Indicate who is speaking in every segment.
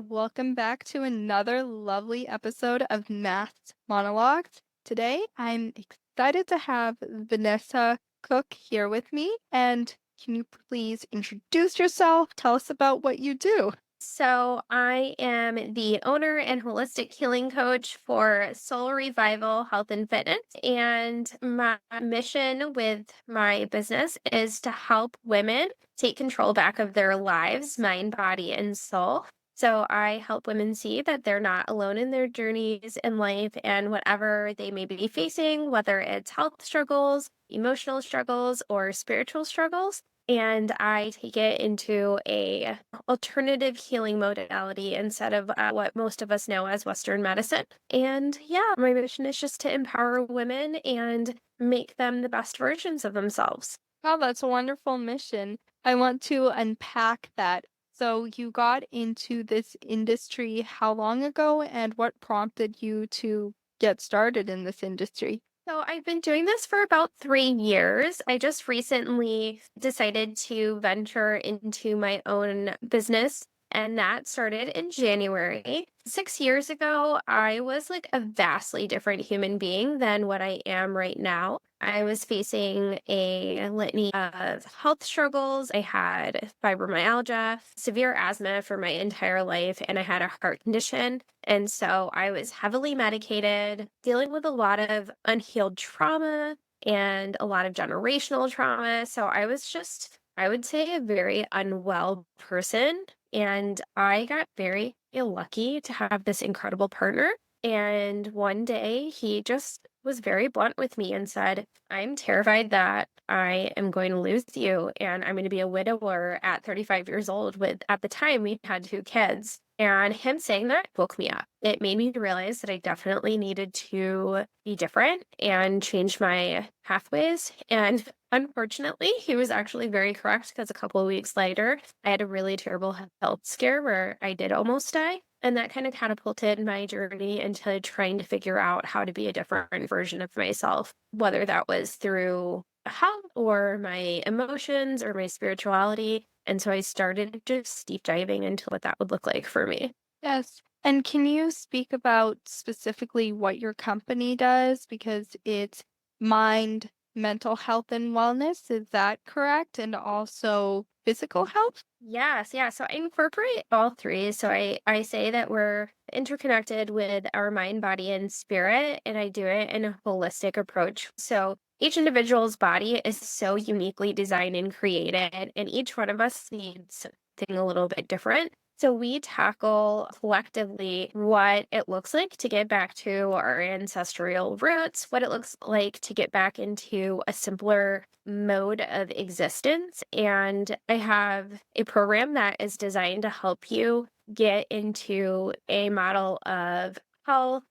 Speaker 1: welcome back to another lovely episode of Masked Monologues. Today, I'm excited to have Vanessa Cook here with me. And can you please introduce yourself? Tell us about what you do.
Speaker 2: So, I am the owner and holistic healing coach for Soul Revival Health and Fitness. And my mission with my business is to help women take control back of their lives, mind, body, and soul. So, I help women see that they're not alone in their journeys in life and whatever they may be facing, whether it's health struggles, emotional struggles, or spiritual struggles. And I take it into a alternative healing modality instead of what most of us know as Western medicine. And yeah, my mission is just to empower women and make them the best versions of themselves.
Speaker 1: Wow, that's a wonderful mission. I want to unpack that. So, you got into this industry how long ago, and what prompted you to get started in this industry?
Speaker 2: So I've been doing this for about 3 years. I just recently decided to venture into my own business, and that started in January. 6 years ago, I was like a vastly different human being than what I am right now. I was facing a litany of health struggles. I had fibromyalgia, severe asthma for my entire life, and I had a heart condition. And so I was heavily medicated, dealing with a lot of unhealed trauma and a lot of generational trauma. So I was just, I would say, a very unwell person. And I got very lucky to have this incredible partner. And one day he just was very blunt with me and said, I'm terrified that I am going to lose you and I'm going to be a widower at 35 years old with, at the time, we had 2 kids. And him saying that woke me up. It made me realize that I definitely needed to be different and change my pathways. And unfortunately, he was actually very correct because a couple of weeks later, I had a really terrible health scare where I did almost die. And that kind of catapulted my journey into trying to figure out how to be a different version of myself, whether that was through health or my emotions or my spirituality. And so I started just deep diving into what that would look like for me.
Speaker 1: Yes. And can you speak about specifically what your company does? Because it's mind, mental health, and wellness. Is that correct? And also physical health?
Speaker 2: Yes, yeah. So I incorporate all three. So I say that we're interconnected with our mind, body, and spirit, and I do it in a holistic approach. So each individual's body is so uniquely designed and created, and each one of us needs something a little bit different. So we tackle collectively what it looks like to get back to our ancestral roots, what it looks like to get back into a simpler mode of existence. And I have a program that is designed to help you get into a model of health,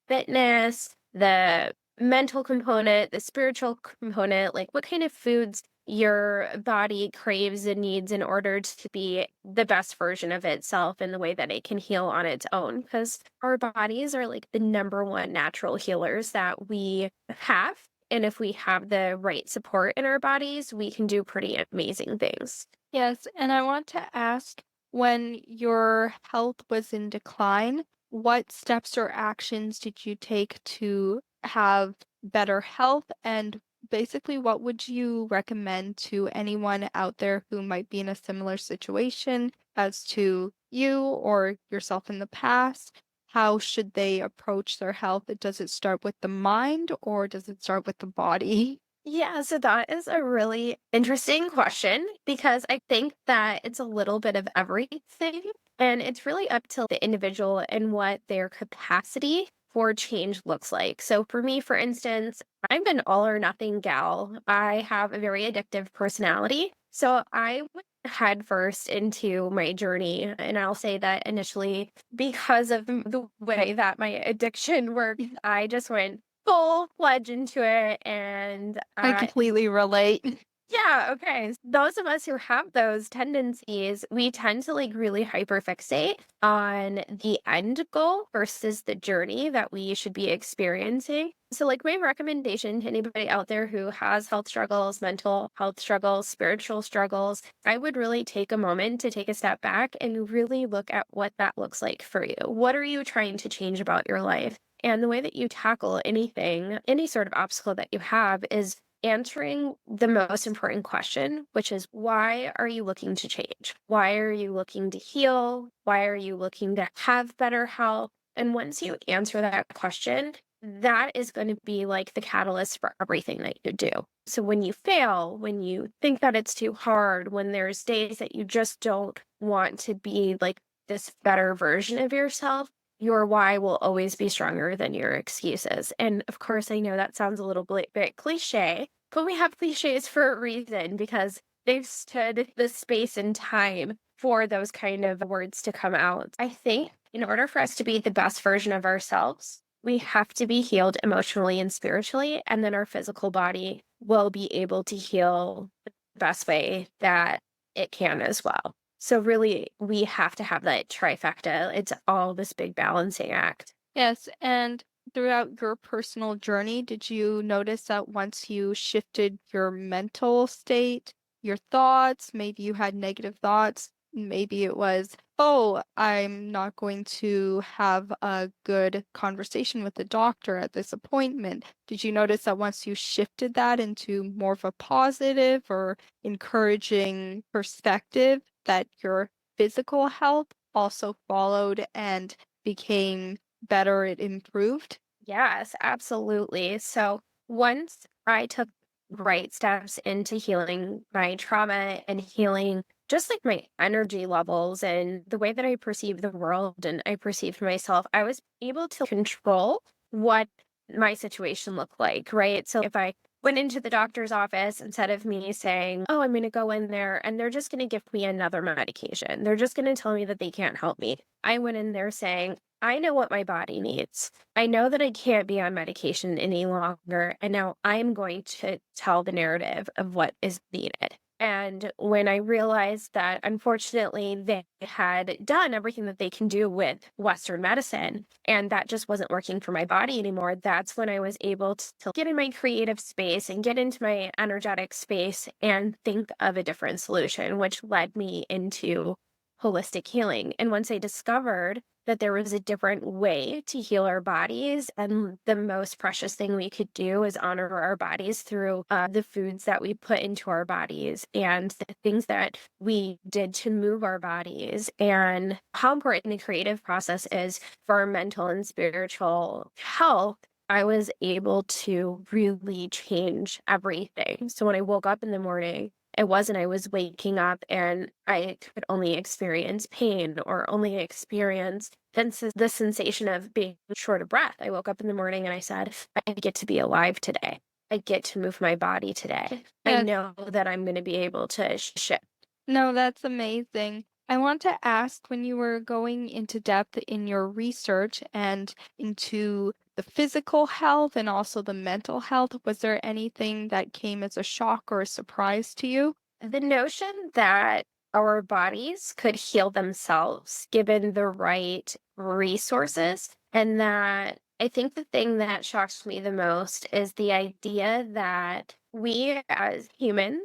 Speaker 2: fitness, the mental component, the spiritual component, like what kind of foods your body craves and needs in order to be the best version of itself in the way that it can heal on its own. Because our bodies are like the number one natural healers that we have. And if we have the right support in our bodies, we can do pretty amazing things.
Speaker 1: Yes. And I want to ask, when your health was in decline, what steps or actions did you take to have better health? And basically, what would you recommend to anyone out there who might be in a similar situation as to you or yourself in the past? How should they approach their health? Does it start with the mind or does it start with the body?
Speaker 2: Yeah, so that is a really interesting question because I think that it's a little bit of everything. And it's really up to the individual and what their capacity for change looks like. So for me, for instance, I'm an all or nothing gal. I have a very addictive personality. So I went head first into my journey. And I'll say that initially, because of the way that my addiction worked, I just went full fledged into it, and
Speaker 1: I completely relate.
Speaker 2: Yeah, okay. Those of us who have those tendencies, we tend to like really hyperfixate on the end goal versus the journey that we should be experiencing. So, like, my recommendation to anybody out there who has health struggles, mental health struggles, spiritual struggles, I would really take a moment to take a step back and really look at what that looks like for you. What are you trying to change about your life? And the way that you tackle anything, any sort of obstacle that you have, is answering the most important question, which is why are you looking to change? Why are you looking to heal? Why are you looking to have better health? And once you answer that question, that is going to be like the catalyst for everything that you do. So when you fail, when you think that it's too hard, when there's days that you just don't want to be like this better version of yourself, your why will always be stronger than your excuses. And of course, I know that sounds a little bit cliche, but we have cliches for a reason because they've stood the space and time for those kind of words to come out. I think in order for us to be the best version of ourselves, we have to be healed emotionally and spiritually, and then our physical body will be able to heal the best way that it can as well. So really, we have to have that trifecta. It's all this big balancing act.
Speaker 1: Yes, and throughout your personal journey, did you notice that once you shifted your mental state, your thoughts, maybe you had negative thoughts, maybe it was, oh, I'm not going to have a good conversation with the doctor at this appointment. Did you notice that once you shifted that into more of a positive or encouraging perspective, that your physical health also followed and became better, it improved?
Speaker 2: Yes, absolutely. So once I took right steps into healing my trauma and healing just like my energy levels and the way that I perceive the world and I perceived myself, I was able to control what my situation looked like, right? So if I went into the doctor's office, instead of me saying, oh, I'm going to go in there and they're just going to give me another medication, they're just going to tell me that they can't help me. I went in there saying, I know what my body needs. I know that I can't be on medication any longer. And now I'm going to tell the narrative of what is needed. And when I realized that unfortunately they had done everything that they can do with Western medicine, and that just wasn't working for my body anymore, that's when I was able to get in my creative space and get into my energetic space and think of a different solution, which led me into holistic healing. And once I discovered that there was a different way to heal our bodies, and the most precious thing we could do is honor our bodies through the foods that we put into our bodies and the things that we did to move our bodies, and how important the creative process is for our mental and spiritual health. I was able to really change everything. So when I woke up in the morning, it wasn't I was waking up and I could only experience pain or only experience the sensation of being short of breath. I woke up in the morning and I said, I get to be alive today. I get to move my body today. I
Speaker 1: Yes.
Speaker 2: know that I'm going to be able to shift.
Speaker 1: No, that's amazing. I want to ask, when you were going into depth in your research and into the physical health and also the mental health, was there anything that came as a shock or a surprise to you?
Speaker 2: The notion that our bodies could heal themselves given the right resources, and that I think the thing that shocks me the most is the idea that we as humans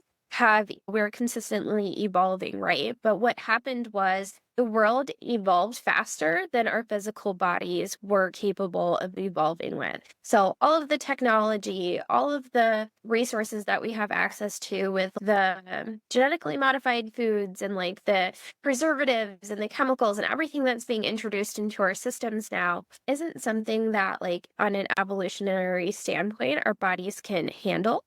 Speaker 2: we're consistently evolving, right? But what happened was the world evolved faster than our physical bodies were capable of evolving with. So, all of the technology, all of the resources that we have access to with the genetically modified foods and like the preservatives and the chemicals and everything that's being introduced into our systems now isn't something that, like, on an evolutionary standpoint, our bodies can handle.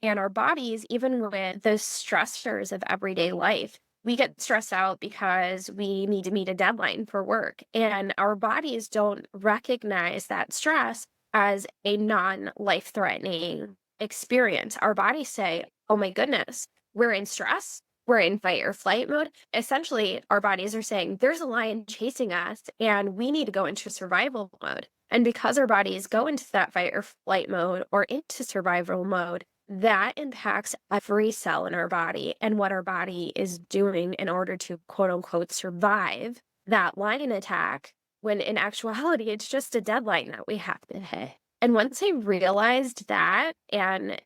Speaker 2: And our bodies, even with the stressors of everyday life, we get stressed out because we need to meet a deadline for work. And our bodies don't recognize that stress as a non life threatening experience. Our bodies say, oh my goodness, we're in stress. We're in fight or flight mode. Essentially, our bodies are saying there's a lion chasing us and we need to go into survival mode. And because our bodies go into that fight or flight mode or into survival mode, that impacts every cell in our body and what our body is doing in order to quote unquote survive that lion attack, when in actuality, it's just a deadline that we have to hit. And once I realized that and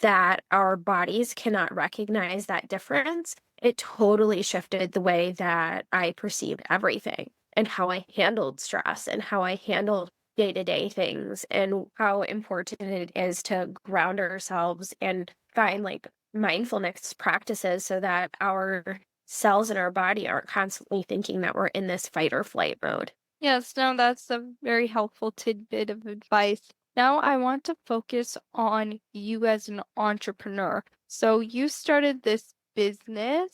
Speaker 2: that our bodies cannot recognize that difference, it totally shifted the way that I perceived everything and how I handled stress and how I handled day to day things and how important it is to ground ourselves and find like mindfulness practices so that our cells in our body aren't constantly thinking that we're in this fight or flight mode.
Speaker 1: Yes, no, that's a very helpful tidbit of advice. Now I want to focus on you as an entrepreneur. So you started this business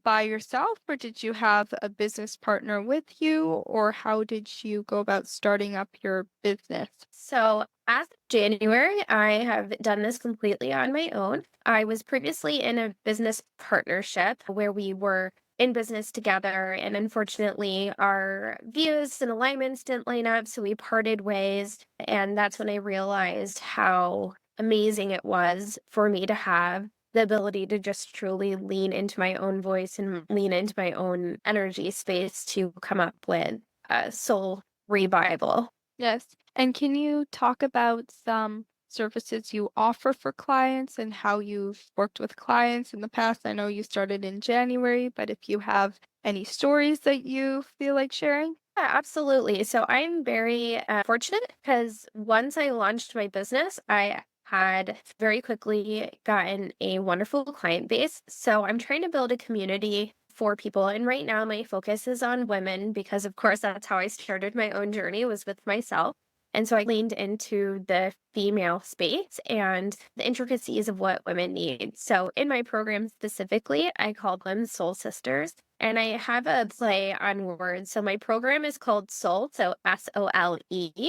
Speaker 1: by yourself, or did you have a business partner with you, or how did you go about starting up your business?
Speaker 2: So, as of January, I have done this completely on my own. I was previously in a business partnership where we were in business together, and unfortunately, our views and alignments didn't line up. So, we parted ways. And that's when I realized how amazing it was for me to have the ability to just truly lean into my own voice and lean into my own energy space to come up with a soul revival.
Speaker 1: Yes. And can you talk about some services you offer for clients and how you've worked with clients in the past? I know you started in January, but if you have any stories that you feel like sharing?
Speaker 2: Yeah, absolutely. So I'm very fortunate because once I launched my business, I had very quickly gotten a wonderful client base. So I'm trying to build a community for people. And right now my focus is on women because of course that's how I started my own journey was with myself. And so I leaned into the female space and the intricacies of what women need. So in my program specifically, I call them soul sisters. And I have a play on words. So my program is called Soul, so SOLE,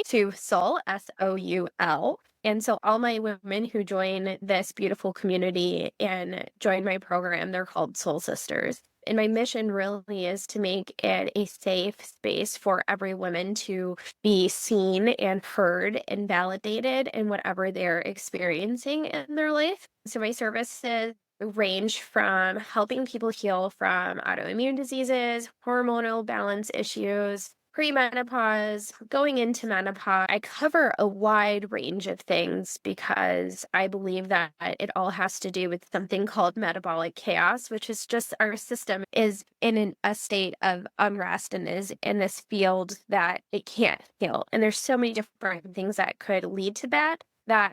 Speaker 2: to Soul, SOUL. And so all my women who join this beautiful community and join my program, they're called Soul Sisters. And my mission really is to make it a safe space for every woman to be seen and heard and validated in whatever they're experiencing in their life. So my services range from helping people heal from autoimmune diseases, hormonal balance issues, premenopause, going into menopause. I cover a wide range of things because I believe that it all has to do with something called metabolic chaos, which is just our system is in a state of unrest and is in this field that it can't heal. And there's so many different things that could lead to that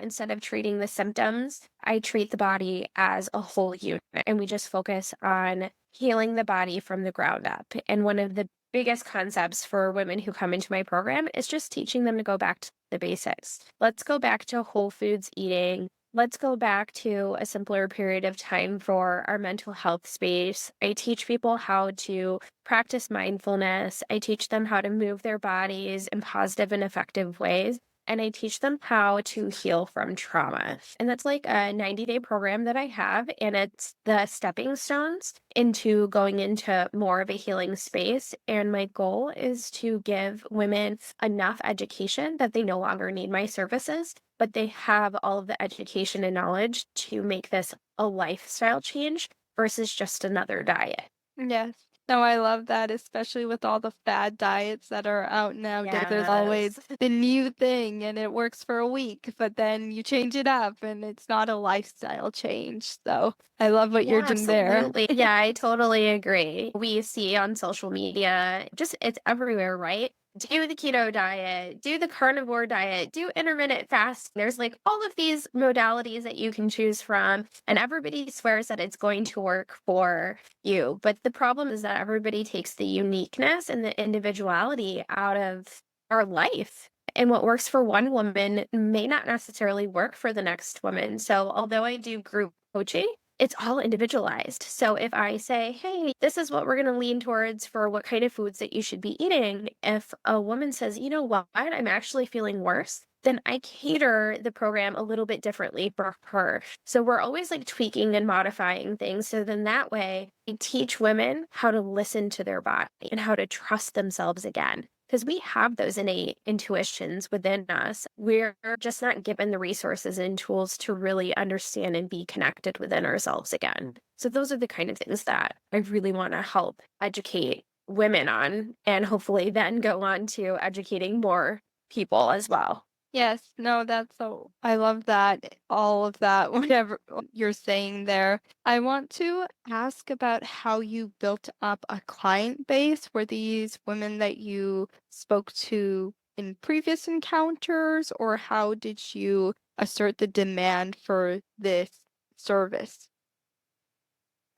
Speaker 2: instead of treating the symptoms, I treat the body as a whole unit and we just focus on healing the body from the ground up. And one of the biggest concepts for women who come into my program is just teaching them to go back to the basics. Let's go back to whole foods eating. Let's go back to a simpler period of time for our mental health space. I teach people how to practice mindfulness. I teach them how to move their bodies in positive and effective ways. And I teach them how to heal from trauma. And that's like a 90-day program that I have. And it's the stepping stones into going into more of a healing space. And my goal is to give women enough education that they no longer need my services, but they have all of the education and knowledge to make this a lifestyle change versus just another diet.
Speaker 1: Yes. No, I love that, especially with all the fad diets that are out nowadays. There's
Speaker 2: Yes.
Speaker 1: always the new thing and it works for a week, but then you change it up and it's not a lifestyle change. So I love what
Speaker 2: Yeah,
Speaker 1: you're doing there.
Speaker 2: absolutely. Yeah, I totally agree. We see on social media, just it's everywhere, right? Do the keto diet, do the carnivore diet, do intermittent fast. There's like all of these modalities that you can choose from, and everybody swears that it's going to work for you. But the problem is that everybody takes the uniqueness and the individuality out of our life. And what works for one woman may not necessarily work for the next woman. So, although I do group coaching, it's all individualized. So if I say, hey, this is what we're going to lean towards for what kind of foods that you should be eating, if a woman says, you know what, I'm actually feeling worse, then I cater the program a little bit differently for her. So we're always like tweaking and modifying things. So then that way, I teach women how to listen to their body and how to trust themselves again. because we have those innate intuitions within us. We're just not given the resources and tools to really understand and be connected within ourselves again. So, those are the kind of things that I really want to help educate women on, and hopefully then go on to educating more people as well.
Speaker 1: Yes, no, that's so I love that, all of that, whatever you're saying there. I want to ask about how you built up a client base. Were these women that you spoke to in previous encounters, or how did you assert the demand for this service?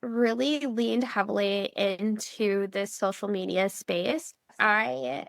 Speaker 2: Really leaned heavily into this social media space. I'm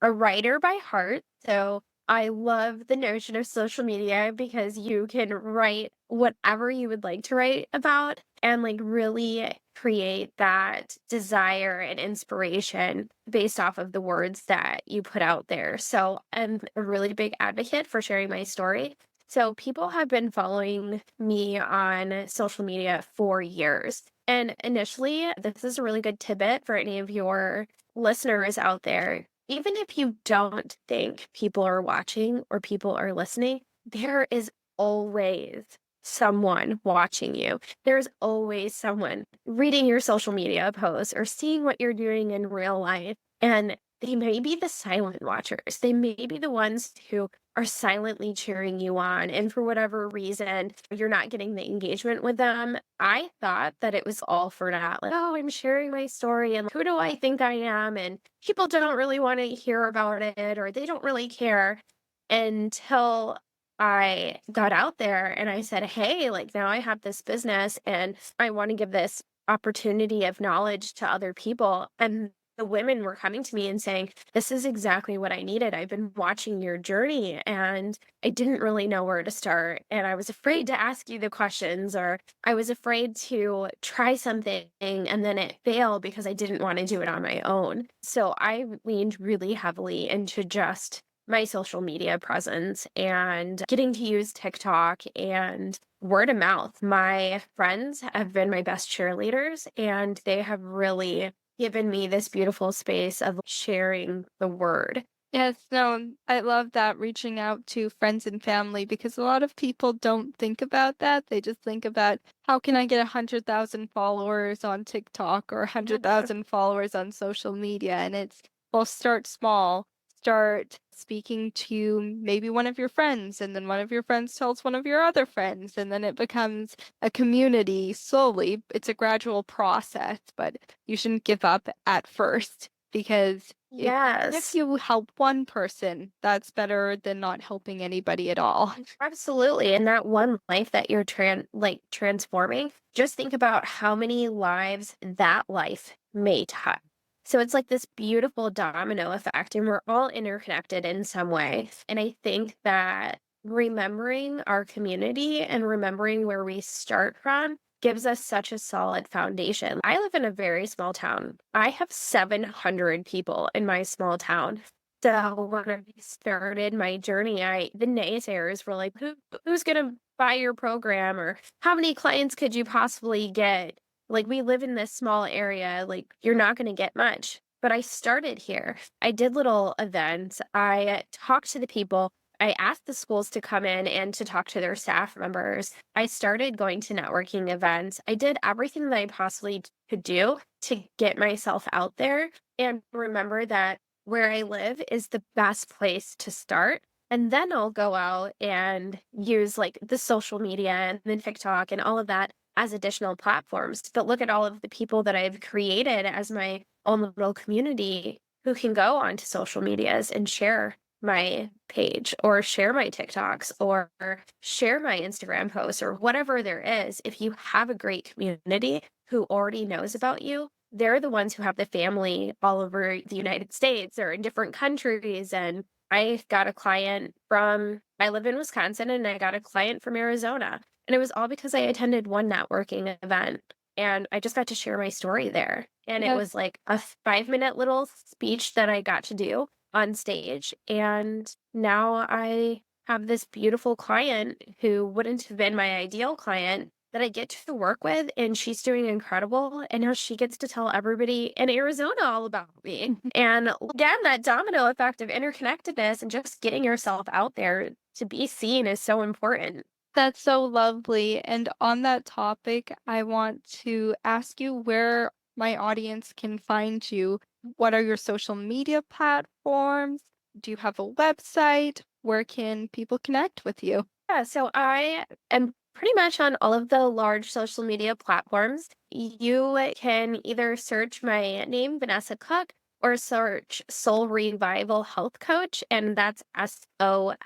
Speaker 2: a writer by heart, so I love the notion of social media because you can write whatever you would like to write about and like really create that desire and inspiration based off of the words that you put out there. So I'm a really big advocate for sharing my story. So people have been following me on social media for years. And initially, this is a really good tidbit for any of your listeners out there. Even if you don't think people are watching or people are listening, there is always someone watching you. There's always someone reading your social media posts or seeing what you're doing in real life. And they may be the silent watchers. They may be the ones who are silently cheering you on. And for whatever reason, you're not getting the engagement with them. I thought that it was all for that. Like, oh, I'm sharing my story and who do I think I am? And people don't really want to hear about it or they don't really care until I got out there and I said, hey, like now I have this business and I want to give this opportunity of knowledge to other people. And the women were coming to me and saying, this is exactly what I needed. I've been watching your journey and I didn't really know where to start. And I was afraid to ask you the questions, or I was afraid to try something and then it failed because I didn't want to do it on my own. So I leaned really heavily into just my social media presence and getting to use TikTok and word of mouth. My friends have been my best cheerleaders and they have really given me this beautiful space of sharing the word.
Speaker 1: Yes, no, I love that, reaching out to friends and family, because a lot of people don't think about that. They just think about how can I get 100,000 followers on TikTok or
Speaker 2: Yeah.
Speaker 1: 100,000 followers on social media. And it's, well, start small. Start speaking to maybe one of your friends, and then one of your friends tells one of your other friends, and then it becomes a community slowly. It's a gradual process, but you shouldn't give up at first, because if
Speaker 2: Yes.
Speaker 1: you help one person, that's better than not helping anybody at all.
Speaker 2: Absolutely. And that one life that you're transforming, just think about how many lives that life may touch. So it's like this beautiful domino effect, and we're all interconnected in some way. And I think that remembering our community and remembering where we start from gives us such a solid foundation. I live in a very small town. I have 700 people in my small town. So when I started my journey, I the naysayers were like, who's gonna buy your program, or how many clients could you possibly get? Like, we live in this small area, like you're not gonna get much. But I started here. I did little events. I talked to the people. I asked the schools to come in and to talk to their staff members. I started going to networking events. I did everything that I possibly could do to get myself out there and remember that where I live is the best place to start. And then I'll go out and use like the social media and then TikTok and all of that as additional platforms. But look at all of the people that I've created as my own little community who can go onto social medias and share my page or share my TikToks or share my Instagram posts or whatever there is. If you have a great community who already knows about you, they're the ones who have the family all over the United States or in different countries. And I got a client from, I live in Wisconsin, and I got a client from Arizona. And it was all because I attended one networking event and I just got to share my story there. And it
Speaker 1: Yes.
Speaker 2: was like a 5-minute little speech that I got to do on stage. And now I have this beautiful client who wouldn't have been my ideal client that I get to work with, and she's doing incredible. And now she gets to tell everybody in Arizona all about me. And again, that domino effect of interconnectedness and just getting yourself out there to be seen is so important.
Speaker 1: That's so lovely. And on that topic, I want to ask you where my audience can find you. What are your social media platforms? Do you have a website? Where can people connect with you?
Speaker 2: Yeah, so I am pretty much on all of the large social media platforms. You can either search my name, Vanessa Cook, or search Soul Revival Health Coach, and that's SOLE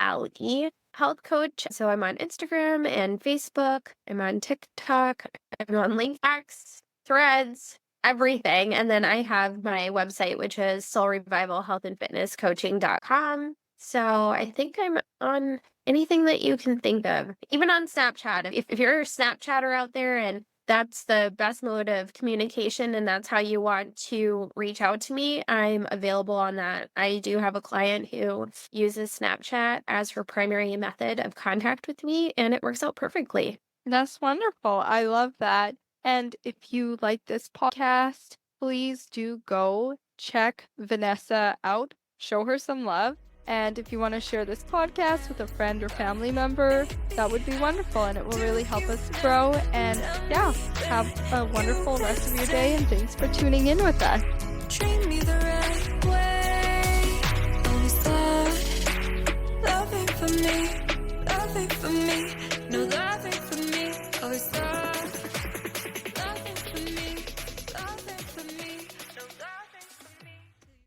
Speaker 2: Health Coach. So I'm on Instagram and Facebook, I'm on TikTok, I'm on LinkedIn, Threads, everything. And then I have my website, which is Soul Revival Health and Fitness Coaching.com. So I think I'm on anything that you can think of, even on Snapchat. If you're a Snapchatter out there and that's the best mode of communication and that's how you want to reach out to me, I'm available on that. I do have a client who uses Snapchat as her primary method of contact with me, and it works out perfectly.
Speaker 1: That's wonderful. I love that. And if you like this podcast, please do go check Vanessa out, show her some love. And if you want to share this podcast with a friend or family member, that would be wonderful. And it will really help us grow. And yeah, have a wonderful rest of your day. And thanks for tuning in with us.
Speaker 3: Treat me the right way. Always love, love it for me, love it for